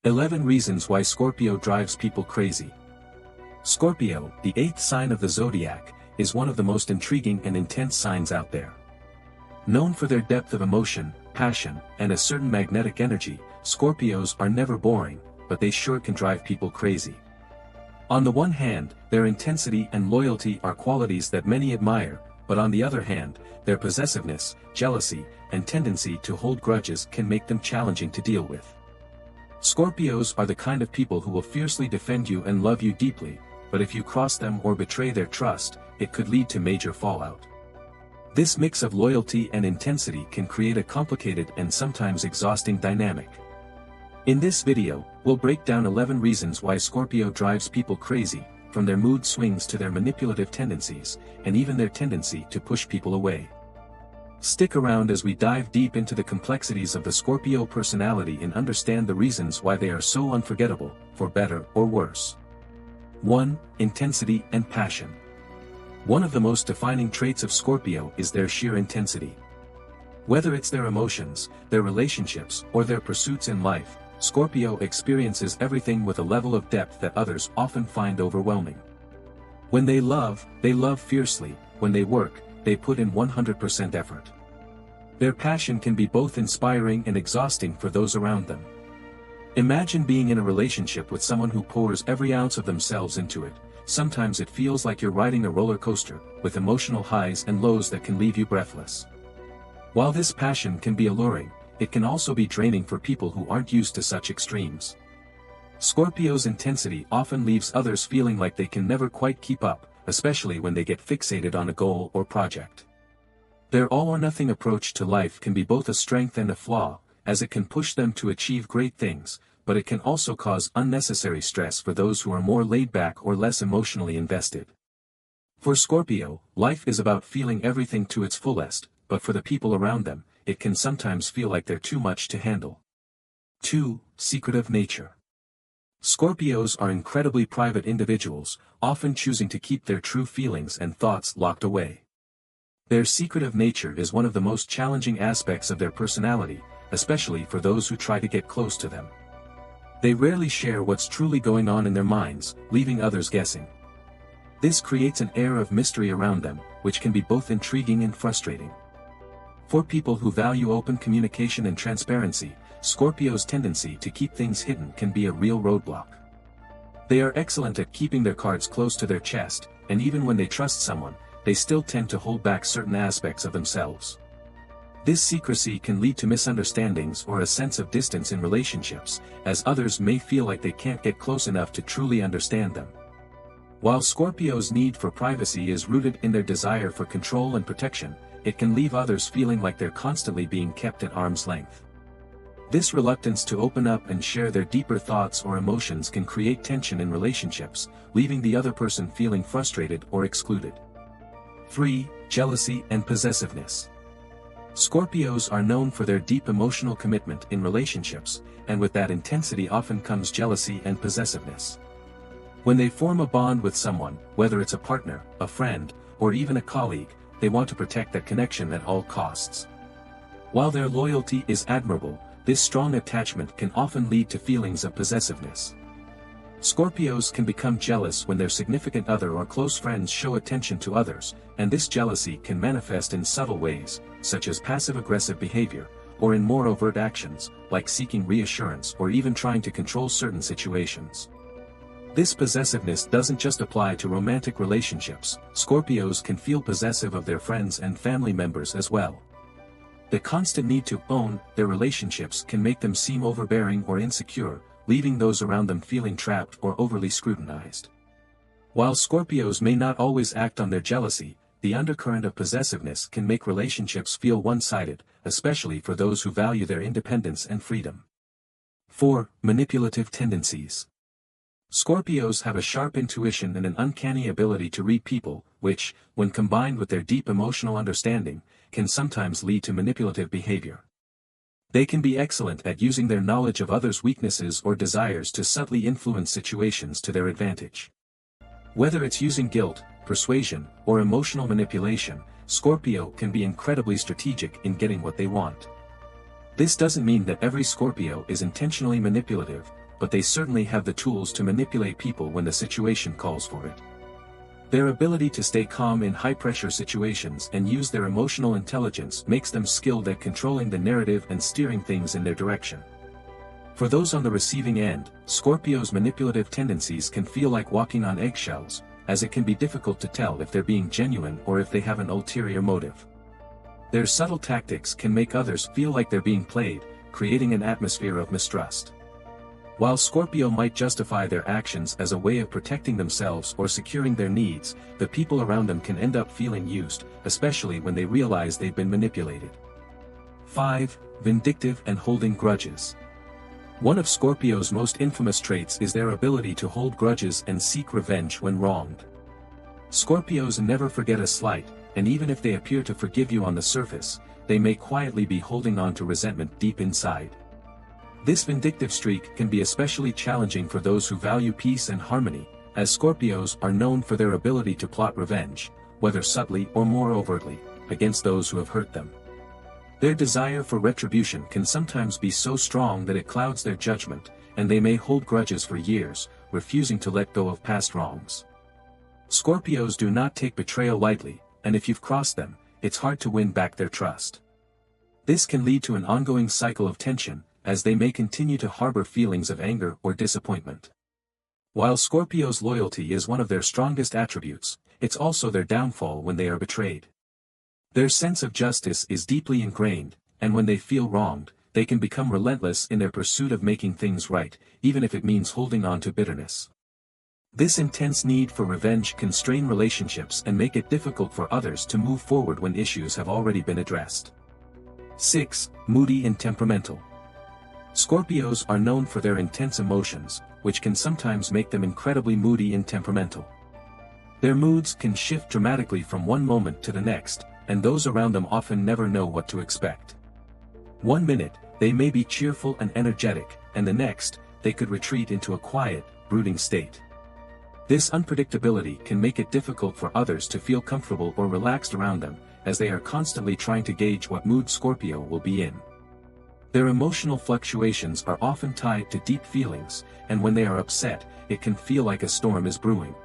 11 Reasons Why Scorpio Drives People Crazy. Scorpio, the 8th sign of the Zodiac, is one of the most intriguing and intense signs out there. Known for their depth of emotion, passion, and a certain magnetic energy, Scorpios are never boring, but they sure can drive people crazy. On the one hand, their intensity and loyalty are qualities that many admire, but on the other hand, their possessiveness, jealousy, and tendency to hold grudges can make them challenging to deal with. Scorpios are the kind of people who will fiercely defend you and love you deeply, but if you cross them or betray their trust, it could lead to major fallout. This mix of loyalty and intensity can create a complicated and sometimes exhausting dynamic. In this video, we'll break down 11 reasons why Scorpio drives people crazy, from their mood swings to their manipulative tendencies, and even their tendency to push people away. Stick around as we dive deep into the complexities of the Scorpio personality and understand the reasons why they are so unforgettable, for better or worse. 1. Intensity and passion. One of the most defining traits of Scorpio is their sheer intensity. Whether it's their emotions, their relationships, or their pursuits in life, Scorpio experiences everything with a level of depth that others often find overwhelming. When they love fiercely. When they work, they put in 100% effort. Their passion can be both inspiring and exhausting for those around them. Imagine being in a relationship with someone who pours every ounce of themselves into it. Sometimes it feels like you're riding a roller coaster, with emotional highs and lows that can leave you breathless. While this passion can be alluring, it can also be draining for people who aren't used to such extremes. Scorpio's intensity often leaves others feeling like they can never quite keep up, especially when they get fixated on a goal or project. Their all-or-nothing approach to life can be both a strength and a flaw, as it can push them to achieve great things, but it can also cause unnecessary stress for those who are more laid-back or less emotionally invested. For Scorpio, life is about feeling everything to its fullest, but for the people around them, it can sometimes feel like they're too much to handle. 2. Secretive nature. Scorpios are incredibly private individuals, often choosing to keep their true feelings and thoughts locked away. Their secretive nature is one of the most challenging aspects of their personality, especially for those who try to get close to them. They rarely share what's truly going on in their minds, leaving others guessing. This creates an air of mystery around them, which can be both intriguing and frustrating. For people who value open communication and transparency, Scorpio's tendency to keep things hidden can be a real roadblock. They are excellent at keeping their cards close to their chest, and even when they trust someone, they still tend to hold back certain aspects of themselves. This secrecy can lead to misunderstandings or a sense of distance in relationships, as others may feel like they can't get close enough to truly understand them. While Scorpio's need for privacy is rooted in their desire for control and protection, it can leave others feeling like they're constantly being kept at arm's length. This reluctance to open up and share their deeper thoughts or emotions can create tension in relationships, leaving the other person feeling frustrated or excluded. 3. Jealousy and possessiveness. Scorpios are known for their deep emotional commitment in relationships, and with that intensity often comes jealousy and possessiveness. When they form a bond with someone, whether it's a partner, a friend, or even a colleague, they want to protect that connection at all costs. While their loyalty is admirable, this strong attachment can often lead to feelings of possessiveness. Scorpios can become jealous when their significant other or close friends show attention to others, and this jealousy can manifest in subtle ways, such as passive-aggressive behavior, or in more overt actions, like seeking reassurance or even trying to control certain situations. This possessiveness doesn't just apply to romantic relationships. Scorpios can feel possessive of their friends and family members as well. The constant need to own their relationships can make them seem overbearing or insecure, leaving those around them feeling trapped or overly scrutinized. While Scorpios may not always act on their jealousy, the undercurrent of possessiveness can make relationships feel one-sided, especially for those who value their independence and freedom. 4. Manipulative tendencies. Scorpios have a sharp intuition and an uncanny ability to read people, which, when combined with their deep emotional understanding, can sometimes lead to manipulative behavior. They can be excellent at using their knowledge of others' weaknesses or desires to subtly influence situations to their advantage. Whether it's using guilt, persuasion, or emotional manipulation, Scorpio can be incredibly strategic in getting what they want. This doesn't mean that every Scorpio is intentionally manipulative, but they certainly have the tools to manipulate people when the situation calls for it. Their ability to stay calm in high-pressure situations and use their emotional intelligence makes them skilled at controlling the narrative and steering things in their direction. For those on the receiving end, Scorpios' manipulative tendencies can feel like walking on eggshells, as it can be difficult to tell if they're being genuine or if they have an ulterior motive. Their subtle tactics can make others feel like they're being played, creating an atmosphere of mistrust. While Scorpio might justify their actions as a way of protecting themselves or securing their needs, the people around them can end up feeling used, especially when they realize they've been manipulated. 5. Vindictive and holding grudges. One of Scorpio's most infamous traits is their ability to hold grudges and seek revenge when wronged. Scorpios never forget a slight, and even if they appear to forgive you on the surface, they may quietly be holding on to resentment deep inside. This vindictive streak can be especially challenging for those who value peace and harmony, as Scorpios are known for their ability to plot revenge, whether subtly or more overtly, against those who have hurt them. Their desire for retribution can sometimes be so strong that it clouds their judgment, and they may hold grudges for years, refusing to let go of past wrongs. Scorpios do not take betrayal lightly, and if you've crossed them, it's hard to win back their trust. This can lead to an ongoing cycle of tension, as they may continue to harbor feelings of anger or disappointment. While Scorpios' loyalty is one of their strongest attributes, it's also their downfall when they are betrayed. Their sense of justice is deeply ingrained, and when they feel wronged, they can become relentless in their pursuit of making things right, even if it means holding on to bitterness. This intense need for revenge can strain relationships and make it difficult for others to move forward when issues have already been addressed. 6. Moody and temperamental. Scorpios are known for their intense emotions, which can sometimes make them incredibly moody and temperamental. Their moods can shift dramatically from one moment to the next, and those around them often never know what to expect. One minute, they may be cheerful and energetic, and the next, they could retreat into a quiet, brooding state. This unpredictability can make it difficult for others to feel comfortable or relaxed around them, as they are constantly trying to gauge what mood Scorpio will be in. Their emotional fluctuations are often tied to deep feelings, and when they are upset, it can feel like a storm is brewing.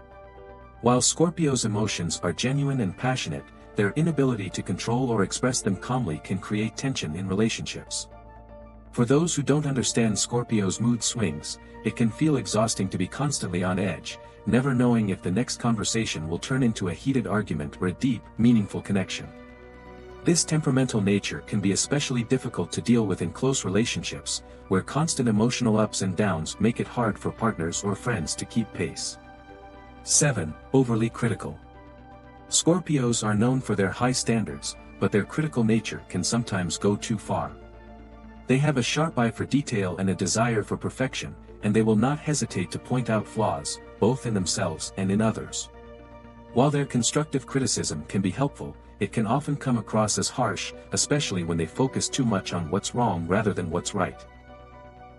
While Scorpio's emotions are genuine and passionate, their inability to control or express them calmly can create tension in relationships. For those who don't understand Scorpio's mood swings, it can feel exhausting to be constantly on edge, never knowing if the next conversation will turn into a heated argument or a deep, meaningful connection. This temperamental nature can be especially difficult to deal with in close relationships, where constant emotional ups and downs make it hard for partners or friends to keep pace. 7. Overly critical. Scorpios are known for their high standards, but their critical nature can sometimes go too far. They have a sharp eye for detail and a desire for perfection, and they will not hesitate to point out flaws, both in themselves and in others. While their constructive criticism can be helpful, it can often come across as harsh, especially when they focus too much on what's wrong rather than what's right.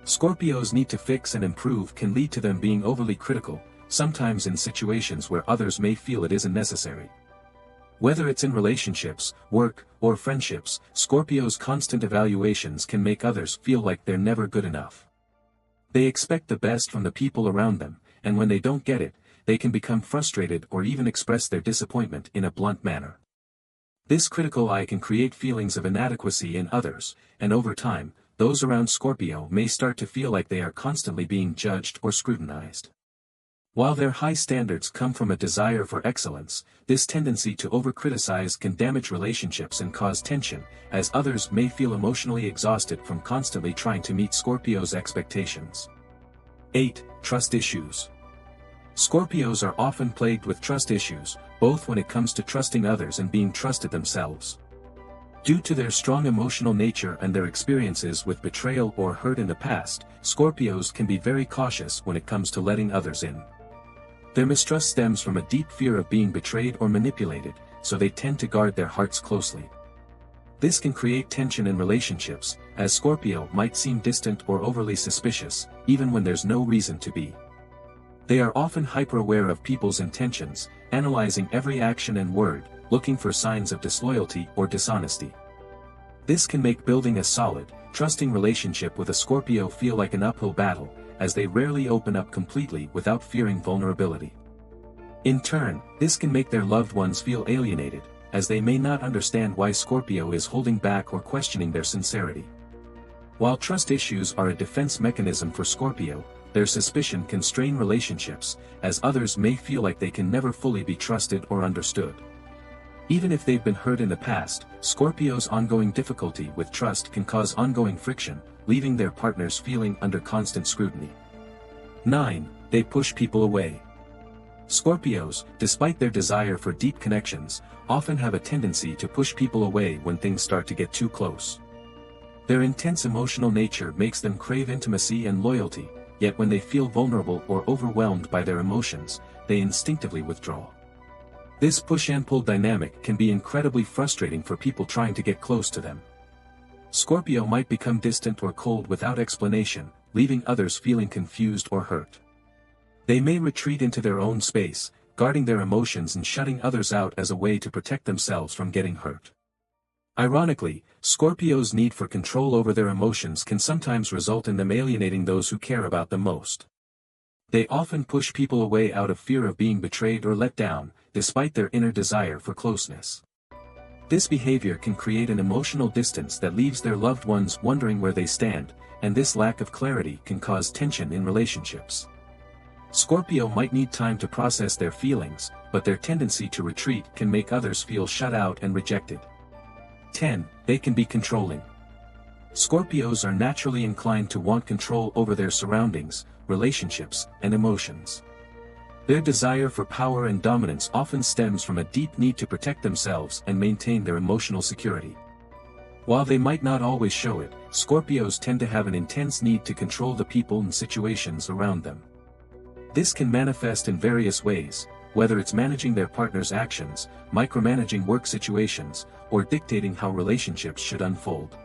Scorpios' need to fix and improve can lead to them being overly critical, sometimes in situations where others may feel it isn't necessary. Whether it's in relationships, work, or friendships, Scorpios' constant evaluations can make others feel like they're never good enough. They expect the best from the people around them, and when they don't get it, they can become frustrated or even express their disappointment in a blunt manner. This critical eye can create feelings of inadequacy in others, and over time, those around Scorpio may start to feel like they are constantly being judged or scrutinized. While their high standards come from a desire for excellence, this tendency to over-criticize can damage relationships and cause tension, as others may feel emotionally exhausted from constantly trying to meet Scorpio's expectations. 8. Trust issues. Scorpios are often plagued with trust issues, both when it comes to trusting others and being trusted themselves. Due to their strong emotional nature and their experiences with betrayal or hurt in the past, Scorpios can be very cautious when it comes to letting others in. Their mistrust stems from a deep fear of being betrayed or manipulated, so they tend to guard their hearts closely. This can create tension in relationships, as Scorpio might seem distant or overly suspicious, even when there's no reason to be. They are often hyper-aware of people's intentions, analyzing every action and word, looking for signs of disloyalty or dishonesty. This can make building a solid, trusting relationship with a Scorpio feel like an uphill battle, as they rarely open up completely without fearing vulnerability. In turn, this can make their loved ones feel alienated, as they may not understand why Scorpio is holding back or questioning their sincerity. While trust issues are a defense mechanism for Scorpio, their suspicion can strain relationships, as others may feel like they can never fully be trusted or understood. Even if they've been hurt in the past, Scorpio's ongoing difficulty with trust can cause ongoing friction, leaving their partners feeling under constant scrutiny. 9. They push people away. Scorpios, despite their desire for deep connections, often have a tendency to push people away when things start to get too close. Their intense emotional nature makes them crave intimacy and loyalty, yet when they feel vulnerable or overwhelmed by their emotions, they instinctively withdraw. This push-and-pull dynamic can be incredibly frustrating for people trying to get close to them. Scorpio might become distant or cold without explanation, leaving others feeling confused or hurt. They may retreat into their own space, guarding their emotions and shutting others out as a way to protect themselves from getting hurt. Ironically, Scorpios' need for control over their emotions can sometimes result in them alienating those who care about them most. They often push people away out of fear of being betrayed or let down, despite their inner desire for closeness. This behavior can create an emotional distance that leaves their loved ones wondering where they stand, and this lack of clarity can cause tension in relationships. Scorpio might need time to process their feelings, but their tendency to retreat can make others feel shut out and rejected. 10. They can be controlling. Scorpios are naturally inclined to want control over their surroundings, relationships, and emotions. Their desire for power and dominance often stems from a deep need to protect themselves and maintain their emotional security. While they might not always show it, Scorpios tend to have an intense need to control the people and situations around them. This can manifest in various ways, whether it's managing their partner's actions, micromanaging work situations, or dictating how relationships should unfold.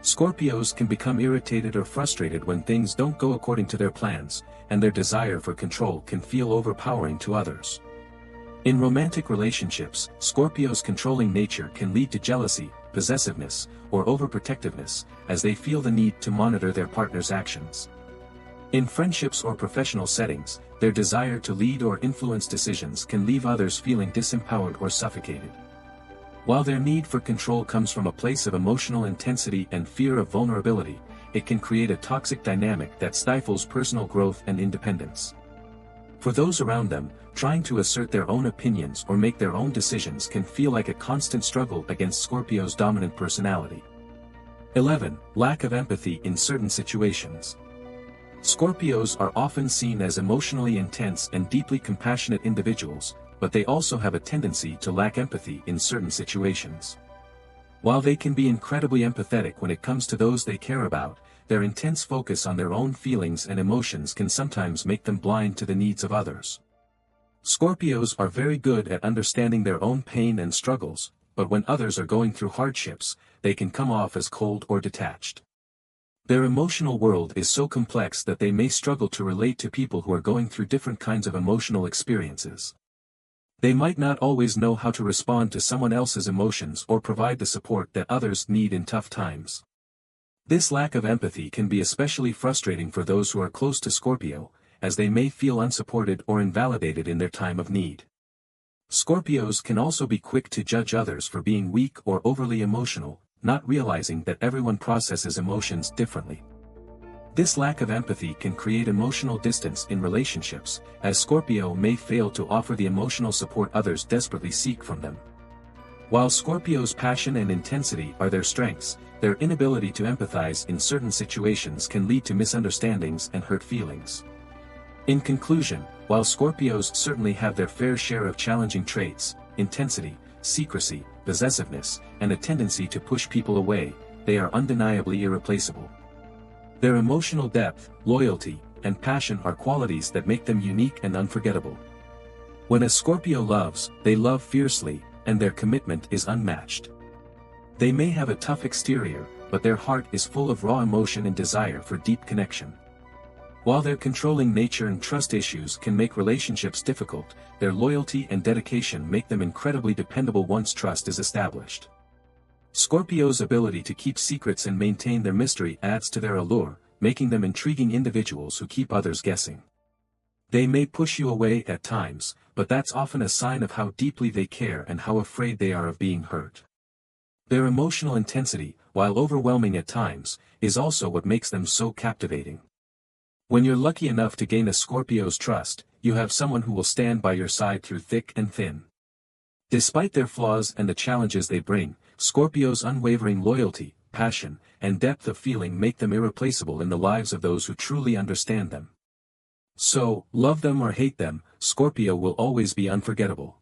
Scorpios can become irritated or frustrated when things don't go according to their plans, and their desire for control can feel overpowering to others. In romantic relationships, Scorpios' controlling nature can lead to jealousy, possessiveness, or overprotectiveness, as they feel the need to monitor their partner's actions. In friendships or professional settings, their desire to lead or influence decisions can leave others feeling disempowered or suffocated. While their need for control comes from a place of emotional intensity and fear of vulnerability, it can create a toxic dynamic that stifles personal growth and independence. For those around them, trying to assert their own opinions or make their own decisions can feel like a constant struggle against Scorpio's dominant personality. 11. Lack of empathy in certain situations. Scorpios are often seen as emotionally intense and deeply compassionate individuals, but they also have a tendency to lack empathy in certain situations. While they can be incredibly empathetic when it comes to those they care about, their intense focus on their own feelings and emotions can sometimes make them blind to the needs of others. Scorpios are very good at understanding their own pain and struggles, but when others are going through hardships, they can come off as cold or detached. Their emotional world is so complex that they may struggle to relate to people who are going through different kinds of emotional experiences. They might not always know how to respond to someone else's emotions or provide the support that others need in tough times. This lack of empathy can be especially frustrating for those who are close to Scorpio, as they may feel unsupported or invalidated in their time of need. Scorpios can also be quick to judge others for being weak or overly emotional, not realizing that everyone processes emotions differently. This lack of empathy can create emotional distance in relationships, as Scorpio may fail to offer the emotional support others desperately seek from them. While Scorpio's passion and intensity are their strengths, their inability to empathize in certain situations can lead to misunderstandings and hurt feelings. In conclusion, while Scorpios certainly have their fair share of challenging traits, intensity, secrecy, possessiveness, and a tendency to push people away, they are undeniably irreplaceable. Their emotional depth, loyalty, and passion are qualities that make them unique and unforgettable. When a Scorpio loves, they love fiercely, and their commitment is unmatched. They may have a tough exterior, but their heart is full of raw emotion and desire for deep connection. While their controlling nature and trust issues can make relationships difficult, their loyalty and dedication make them incredibly dependable once trust is established. Scorpio's ability to keep secrets and maintain their mystery adds to their allure, making them intriguing individuals who keep others guessing. They may push you away at times, but that's often a sign of how deeply they care and how afraid they are of being hurt. Their emotional intensity, while overwhelming at times, is also what makes them so captivating. When you're lucky enough to gain a Scorpio's trust, you have someone who will stand by your side through thick and thin. Despite their flaws and the challenges they bring, Scorpio's unwavering loyalty, passion, and depth of feeling make them irreplaceable in the lives of those who truly understand them. So, love them or hate them, Scorpio will always be unforgettable.